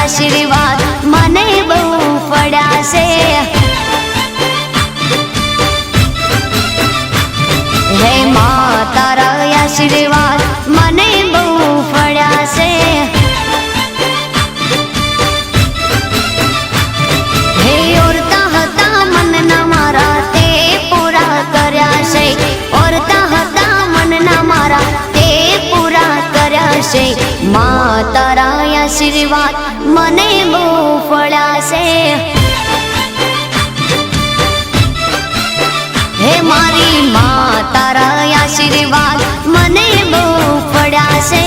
आशीर्वाद मने बहु पड़ा से। हे माँ तारा आशीर्वाद मने बहु पड़ा से। हे औरता हता मन ना मारा ते पूरा कर्या से। औरता हता मन ना मारा ते पूरा कर्या से। माँ तारा आशीर्वाद मने बहु पड़ा से। हे मारी माँ तारा आशीर्वाद मने बहु पड़ा से।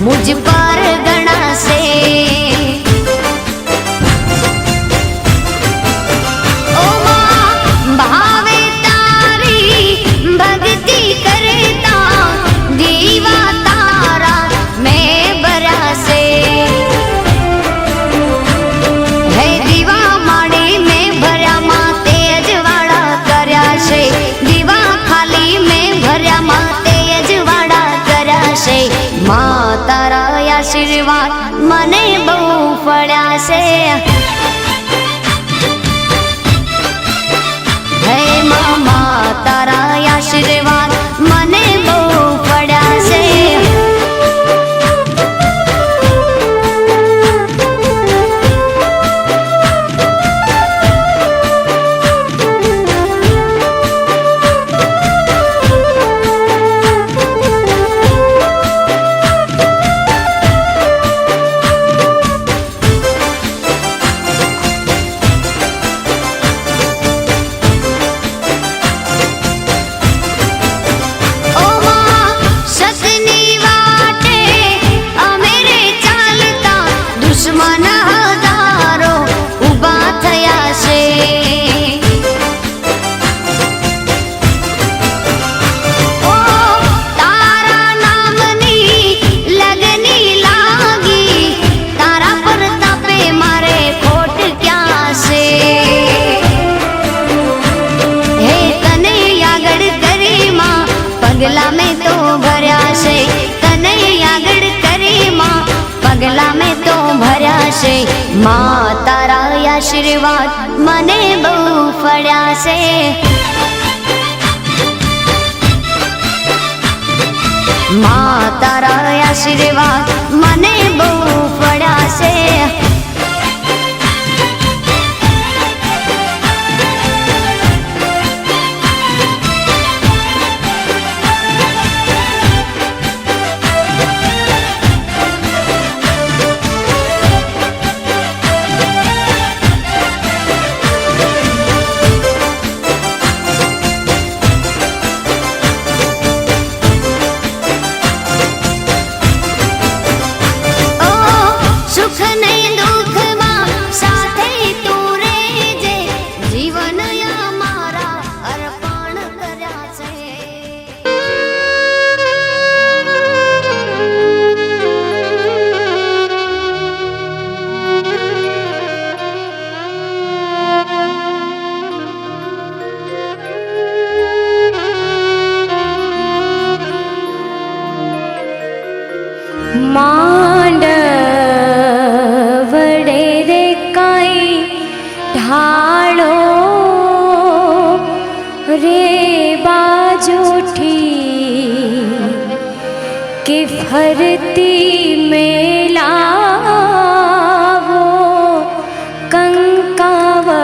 मुझ पर गणा से। ओ माँ भावे तारी भक्ति करता दीवा तारा मैं बरा से। है दीवा माड़ी में भरा माँ तेजवाड़ा कर्या से। दीवा खाली में भरा माँ तेजवाड़ा कर्या से। माँ तारा आशीर्वाद मने बहु पड़ा से। हे माँ तारा आशीर्वाद मने बहु पड़ा से। दुश्मन हजारों उबा थया से। ओ तारा नामनी लगनी लागी। तारा पर तापे मारे खोट क्या से। हे तने यागड़ करी माँ पगला में तो भर्या से। तने यागड़ करी माँ पगला में तो भर्या से। माँ तारा आशीर्वाद मने बहु पड़ा से। माँ तारा आशीर्वाद मने बहु पड़ा से। मांड वड़े रे काई ढालो रे बाजूठी के फरती मेला वो कंकावटी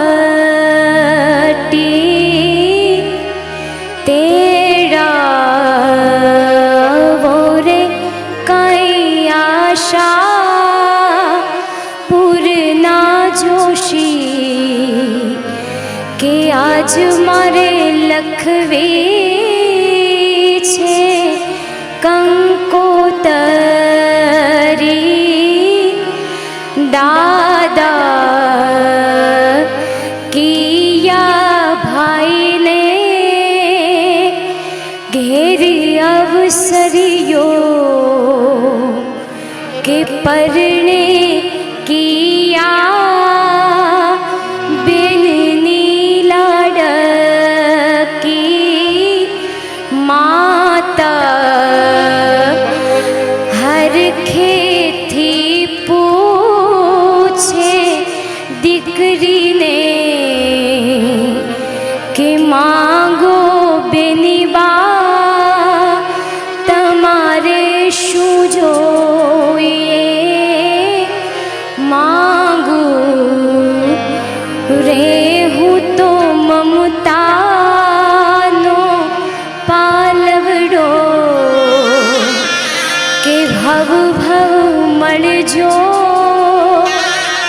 तेरा वो रे काई आशा पूर्णा जोशी के आज मारे लखवे छे परणे किया बेननी लाडकी माता हर खेथी पूछे दीकरी ने के मांगो बेनीबा तमारे शू जोईए मांगू रेहू तो ममतानो पालवडो के भव भव मळजो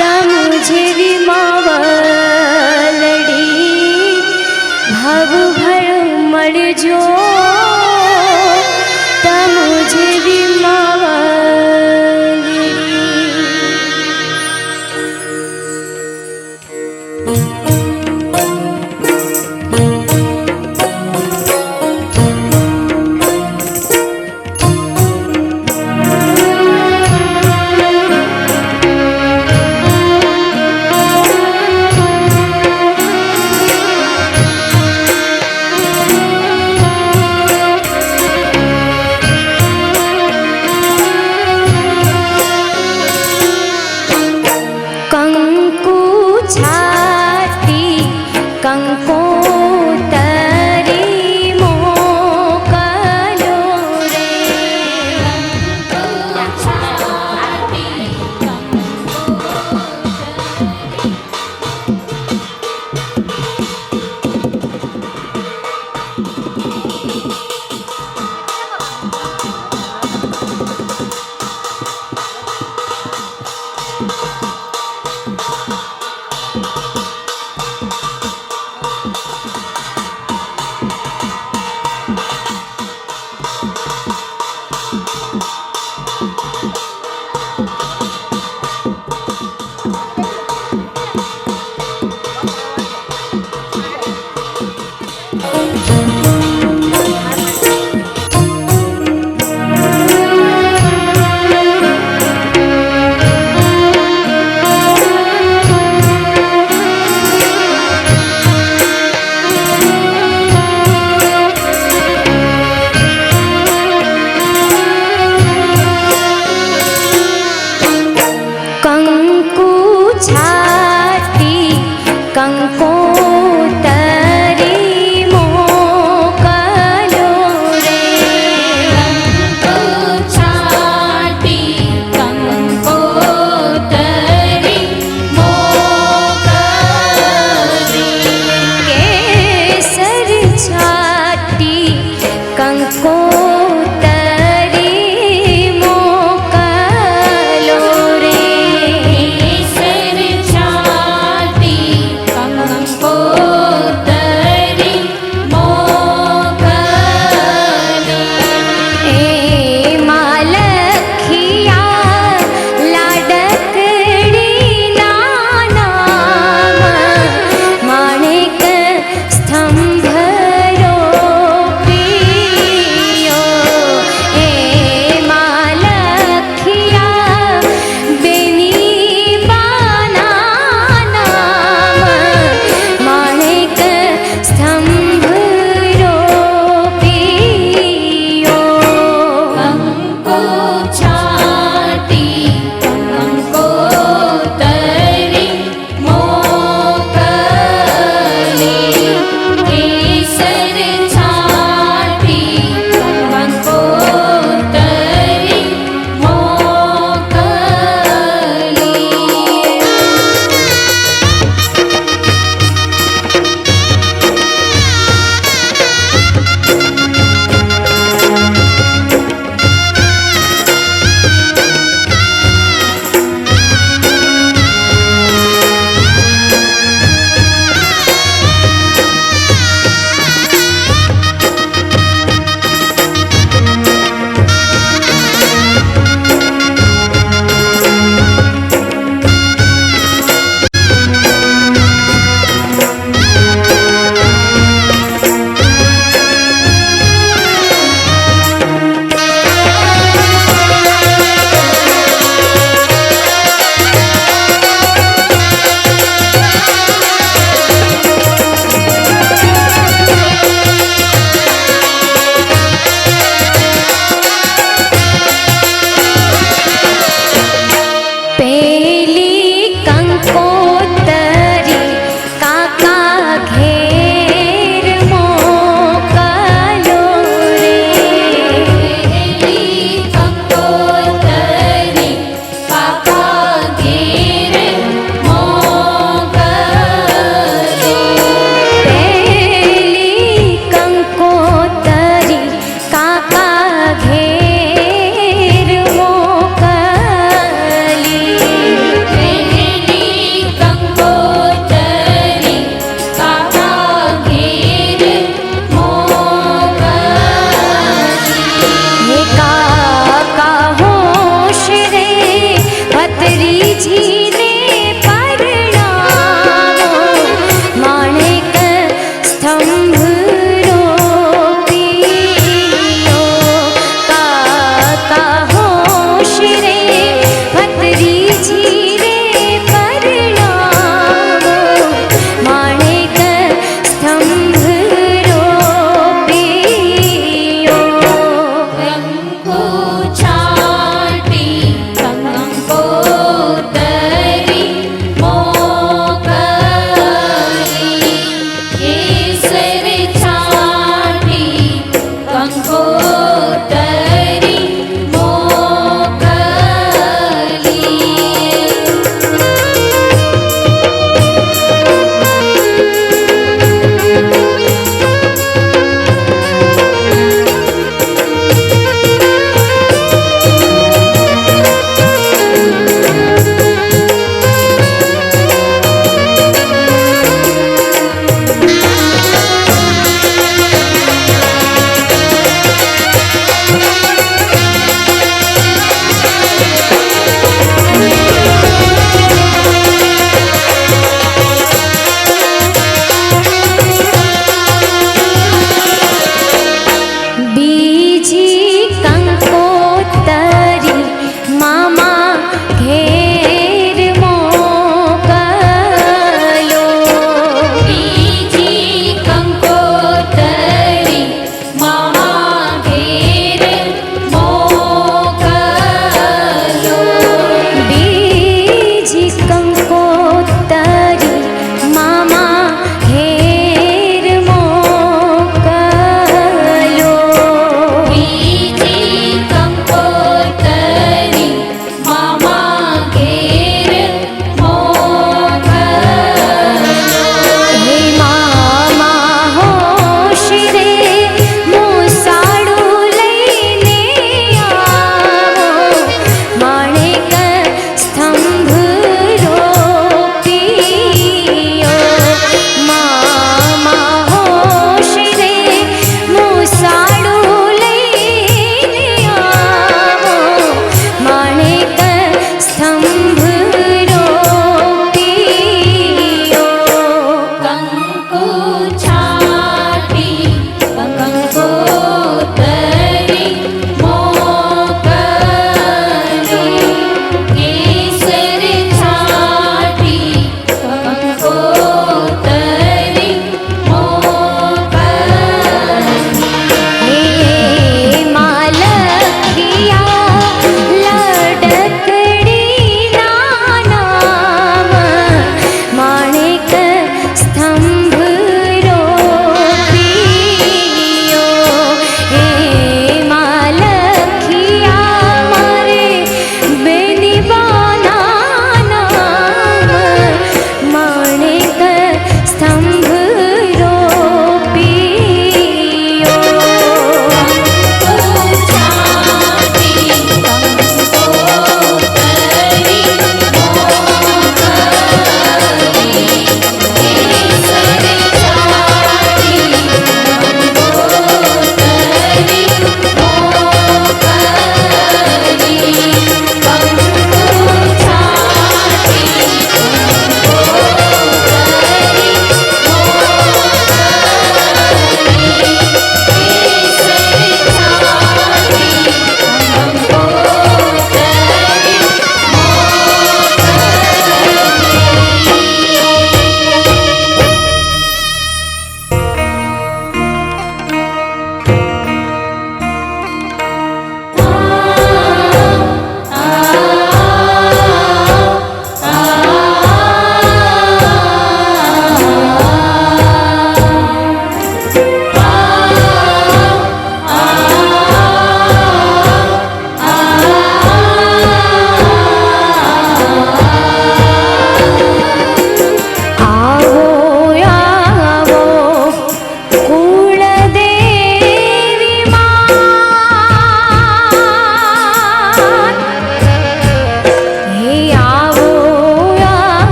तम जेवी मावलडी भव भव मळजो तम जेवी मावलडी। कंकु छाती कंकोतरी मोकलो रे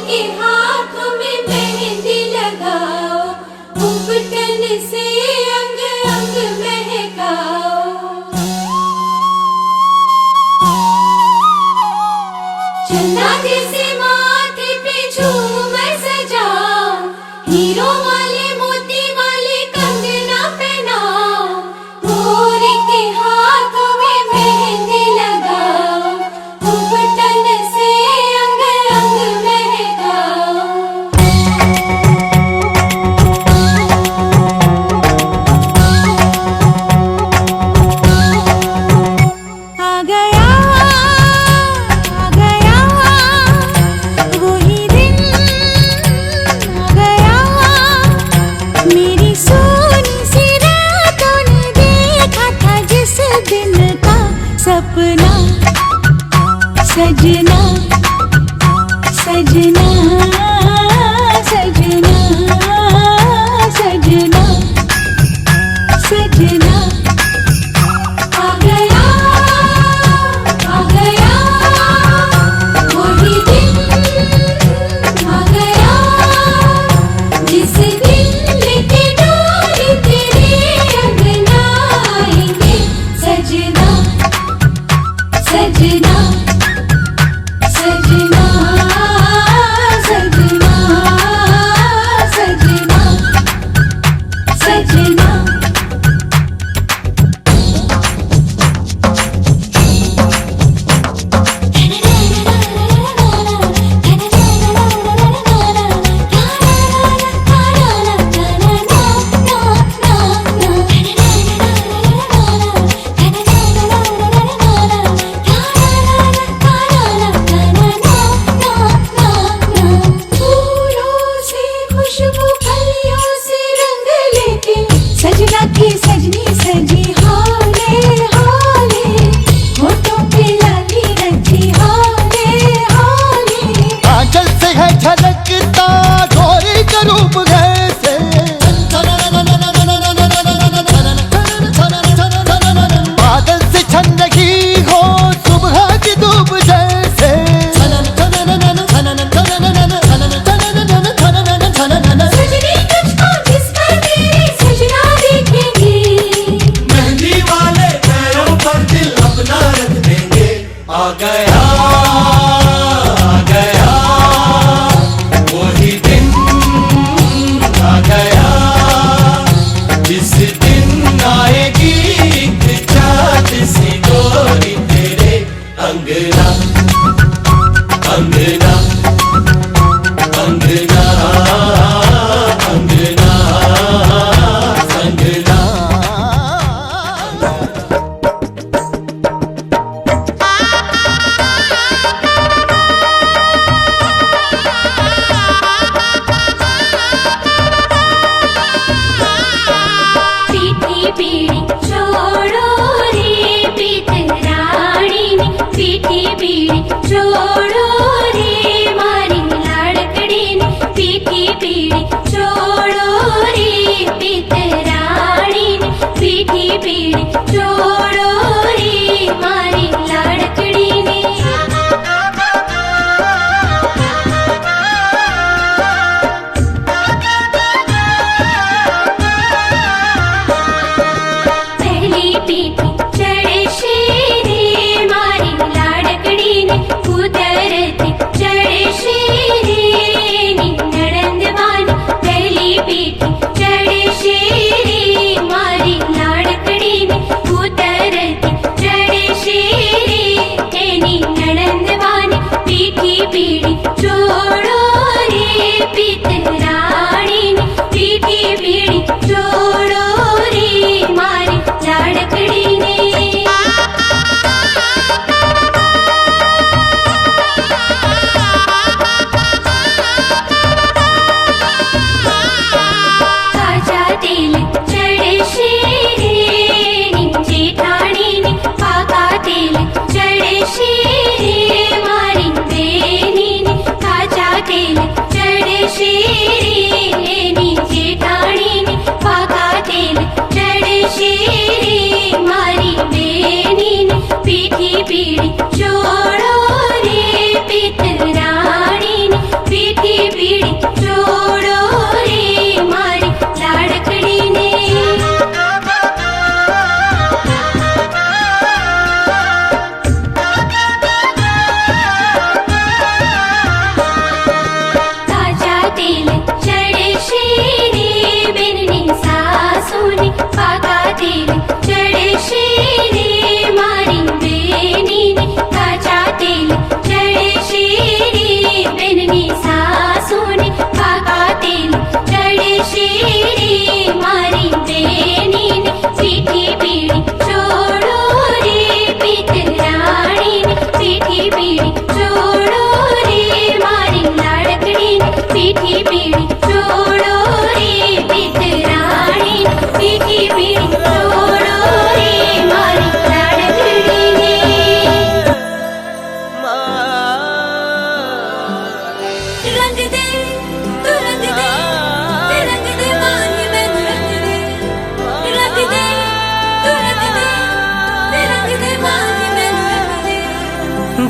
के हाथ में मेहंदी लगाओ, उपटन से अंग अंग महकाओ। चंदा जैसे माथे पे झूमर सजाओ, हीरो वाले मोती वाले कंगना पहनाओ, मोर के हाथों में मेहंदी लगाओ, उपटन से अंग अंग महकाओ। आ गया वही दिन, आ गया मेरी सोनी सी रातों ने देखा था जिस दिन का सपना, सजना सजना सजना सजना सजना। आ गया वही दिन, आ गया जिस दिन लेके डोली तेरे अंगना आएंगे सजना सजना सजना सजना सजना सजना। फूलों से खुशबू, कलियों से रंग लेके सजना की सजनी सजी हाले हाले, होठों पे लाली रची हाले हाले। आंचल से है झलकता गोरी का रूप जैसे, बादल से छन रही हो सुबह की धूप जैसे, सजनी तुझको जिस पर मेरी सजना देखेंगी, मेहंदी वाले पैरों पर दिल अपना रख देंगे। आ गया वही दिन, आ गया जिस दिन आएगी एक चाँद सी गोरी तेरे अंगना अंगना अंगना अंगना अंगना। पीठी पीड़ी छोड़ो रे पीत रानी ने, पीठी पीड़ी छोड़ो रे मारी लाड़कड़ी ने, पीठी पीड़ी छोड़ो रे पीत रानी ने, पीठी पीड़ी छोड़ो रे मारी लाड़कड़ी ने। पहली पीठी चढ़े शेरे मारी लाड़कड़ी ने, उतरती चढ़े शेरे नी नड़ंदवान। पहली पीठी चढ़े शेरे मारी लाड़कड़ी ने, उतरती चढ़े शेरे नी नड़ंदवान। पीठी पीड़ी छोड़ो रे पीत रानी ने, पीठी पीड़ी छोड़ो रे मारी लाड़कड़ी ने। काचा तेल चढ़े शेरे नी जेठानी ने, पाका तेल चढ़े शेरे मारी बेनी ने, काचा तेल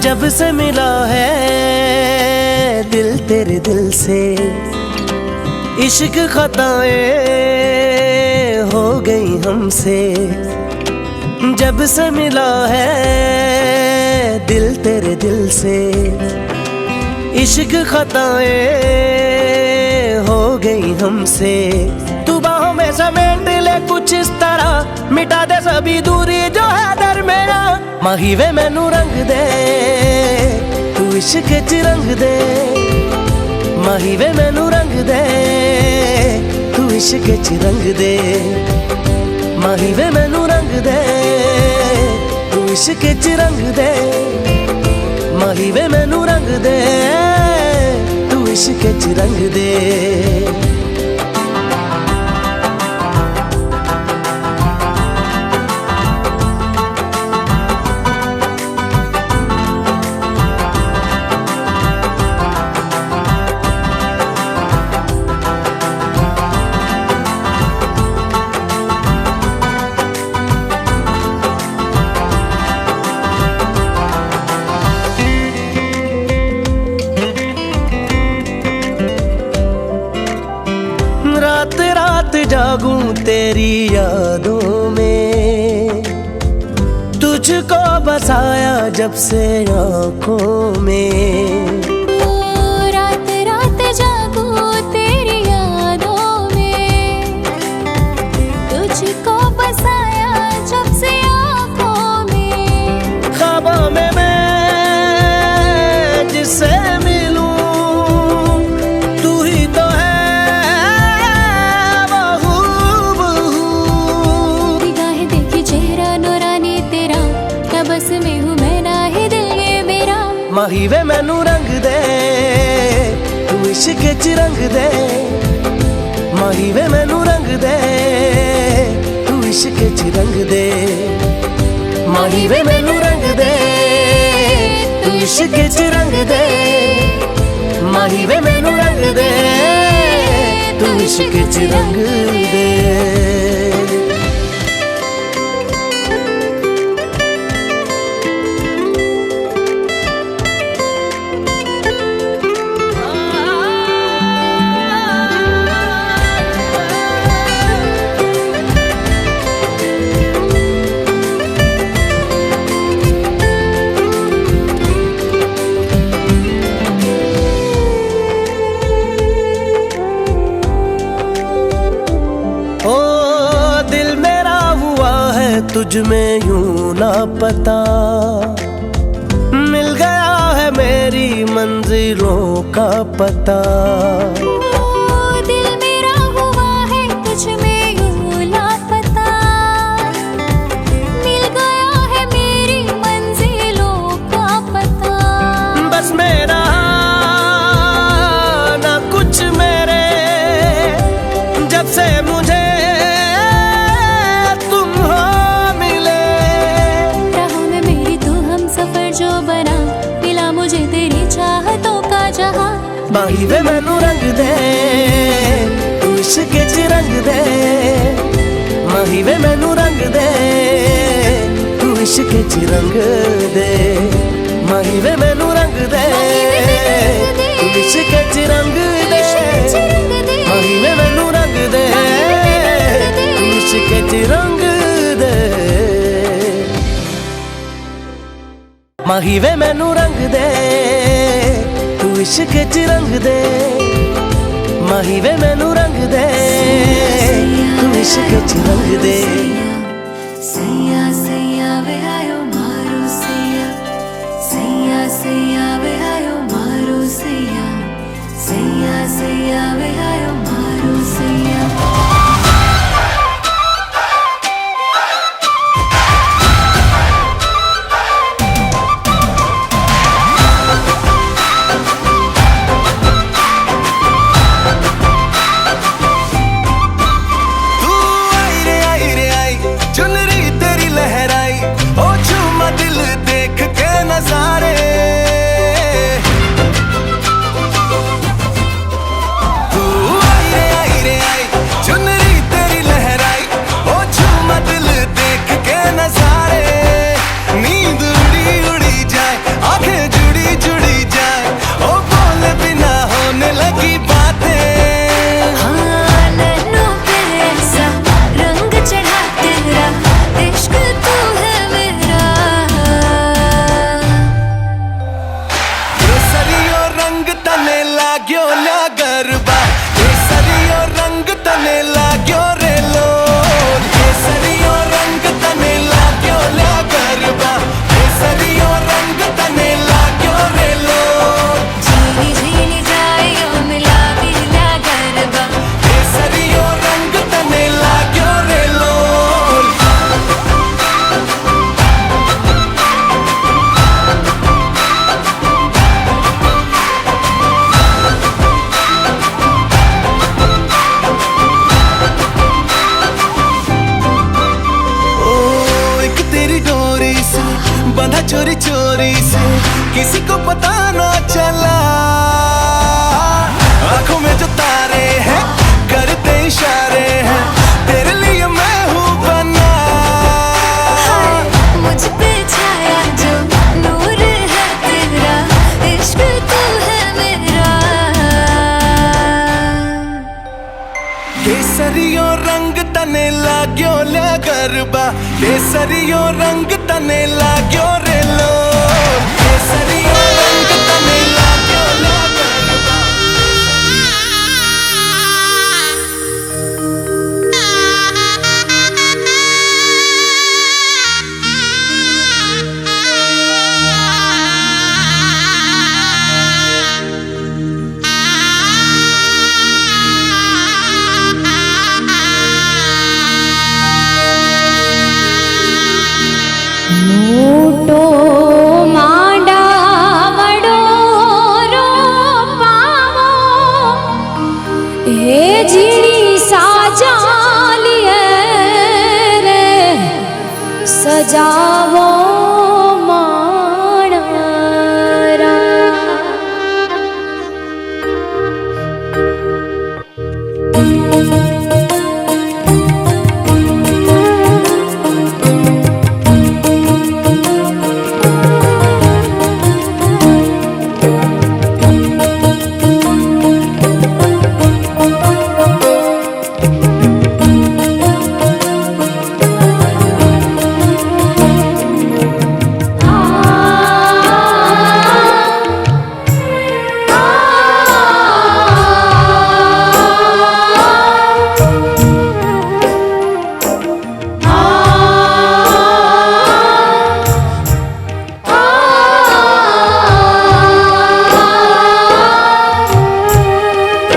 जब से मिला है दिल तेरे दिल से, इश्क खताएं हो गई हमसे। जब से मिला है दिल तेरे दिल से, इश्क खताएं हो गई हमसे। तू बाहों में समेट ले कुछ इस तरह, मिटा दे सभी दूरी जो है दरमेया। माही वे मैनू रंग दे, तू इश्क च रंग दे। माही वे मैनू रंग दे, तू इश्क च रंग दे। माही वे मैनू रंग दे, तू इश्क च रंग दे। माही वे मैनू रंग दे, तू इश्क च रंग दे। रात रात जागूं तेरी यादों में, तुझको बसाया जब से आँखों में। रात रात जागूं तेरी यादों में, तुझको बसाया जब से आँखों में। ख्वाबों में मैं जिससे मिलूं, तू ही तो है माही वे मैनू रंग दे, तू इश्क च रंग दे। माही वे मैनू रंग दे, तू इश्क च रंग दे। माही वे मैनू रंग दे, तू इश्क च रंग दे। माही वे मैनू रंग दे, तू इश्क च रंग दे। तुझ में यूं ना पता, मिल गया है मेरी मंजिलों का पता। दिल मेरा हुआ है तुझ में यूं ना पता, मिल गया है मेरी मंजिलों का पता। बस मेरा ना कुछ मेरे, जब से मुझे माही वे मैनू रंग दे, तू इश्क च रंग दे। माही वे मैनू रंग दे, तू इश्क च रंग दे। माही वे मैनू रंग दे, तू इश्क च रंग दे। माही वे मैनू रंग दे, तू इश्क च रंग दे। माही वे मैनू रंग दे, तू इश्क च रंग दे। माही वे मैनू रंग दे, तू इश्क च रंग दे। सैया सैया वे आयो मारो सैया, सैया सैया वे आयो मारो सैया, सैया सैया वे आयो मारो सैया। केसरियो रंग तने लाग्यो ले गरबा केसरियो रंग तने लाग्यो रे लो केसरियो रंग तने लाग्यो ले गरबा મોટો માંડાવડો રોપાવો હે ઝીણી સાજાલીએ રે સજાવો માણરા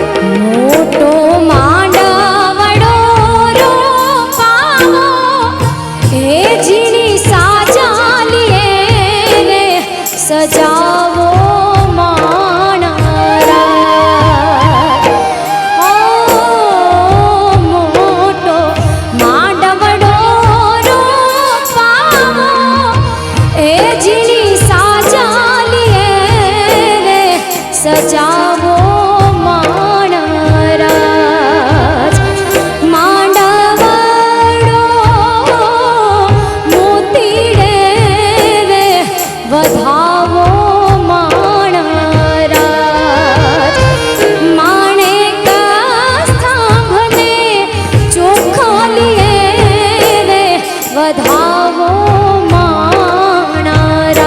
મોટો માંડાવડો રોપાવો હે ઝીણી સાજાલીએ રે સજાવો માણરા મોટો માંડાવડો રોપાવો હે ઝીણી સાજાલીએ રે સજાવો માણરાજ માંડવડો મોતીડે રે વધાવો માણરાજ માણેક સ્તંભને ચોખાલીએ રે વધાવો માણરાજ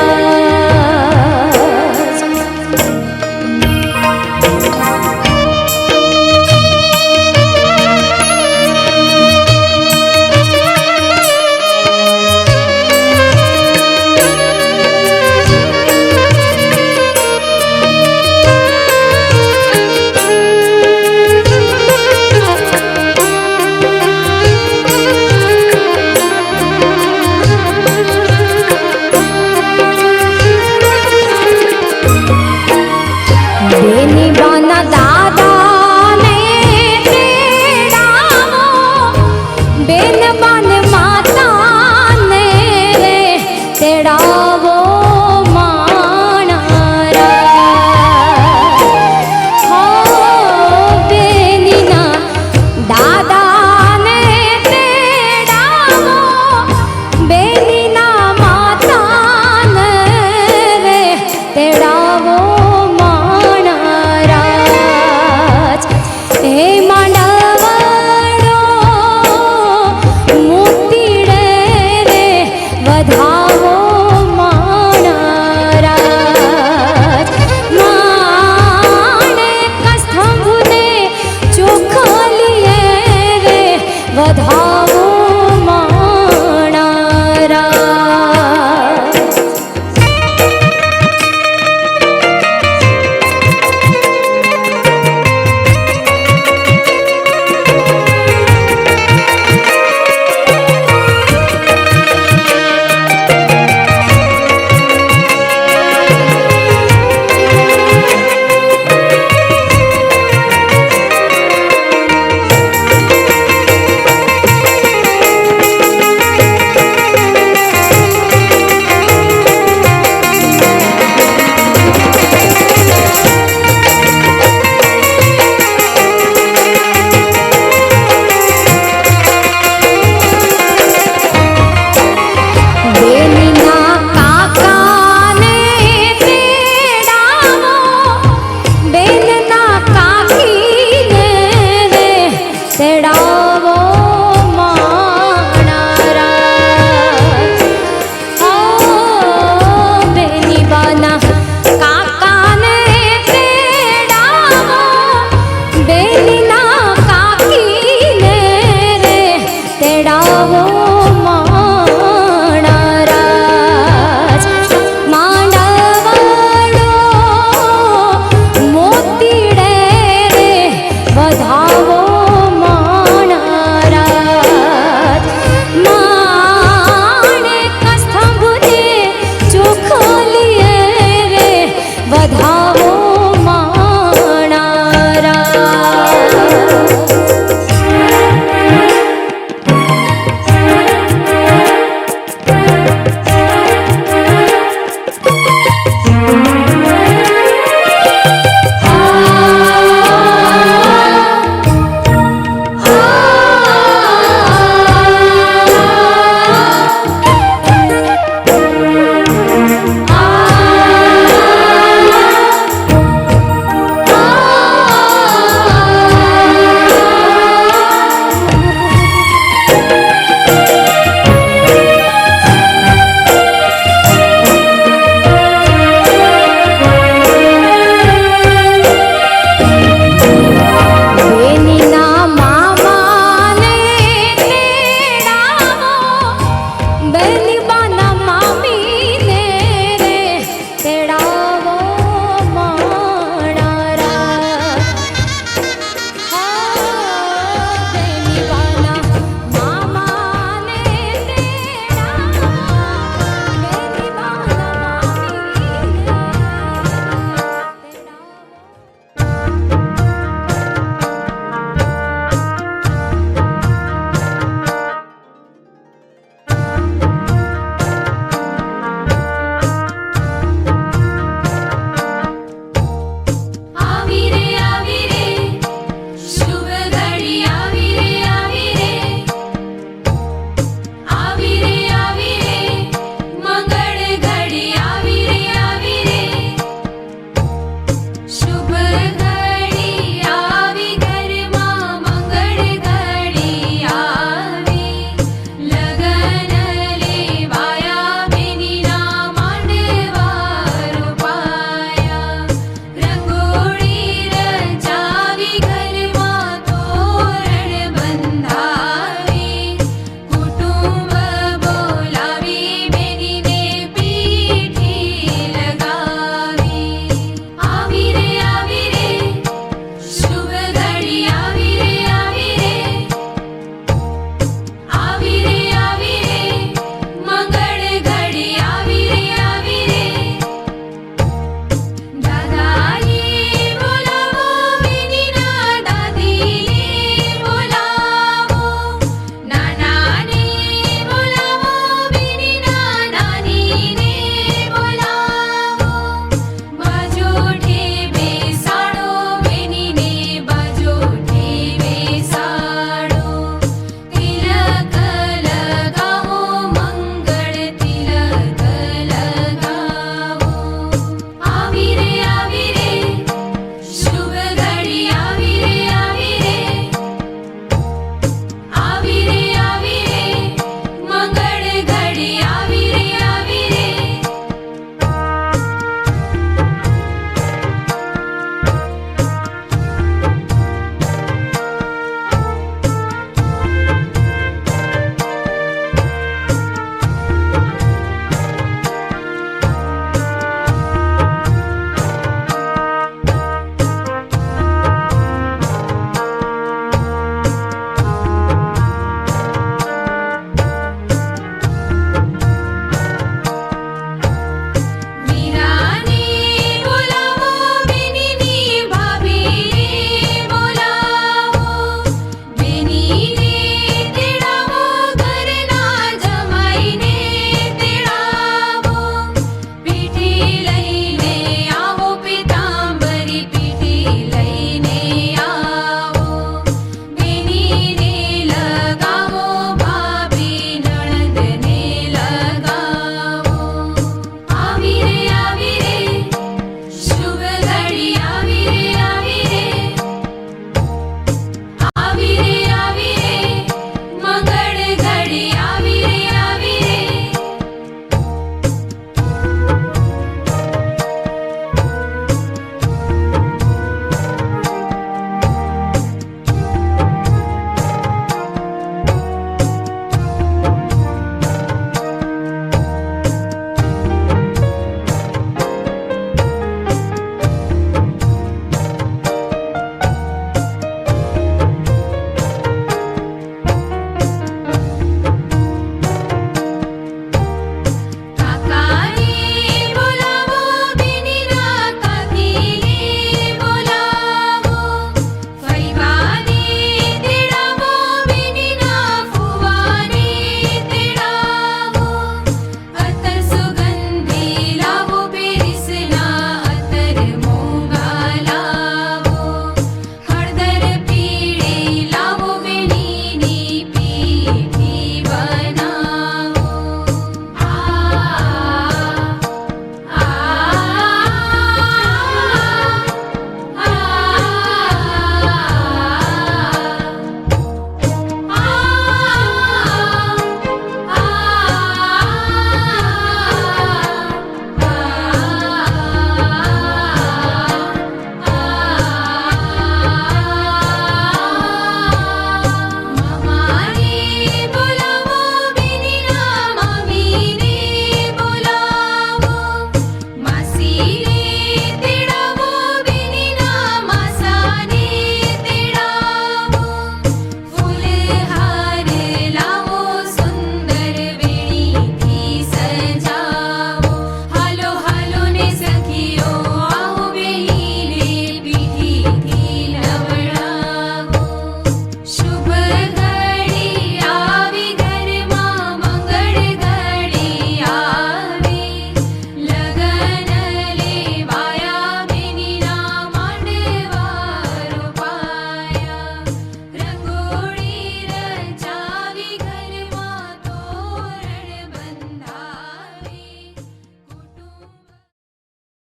લઈ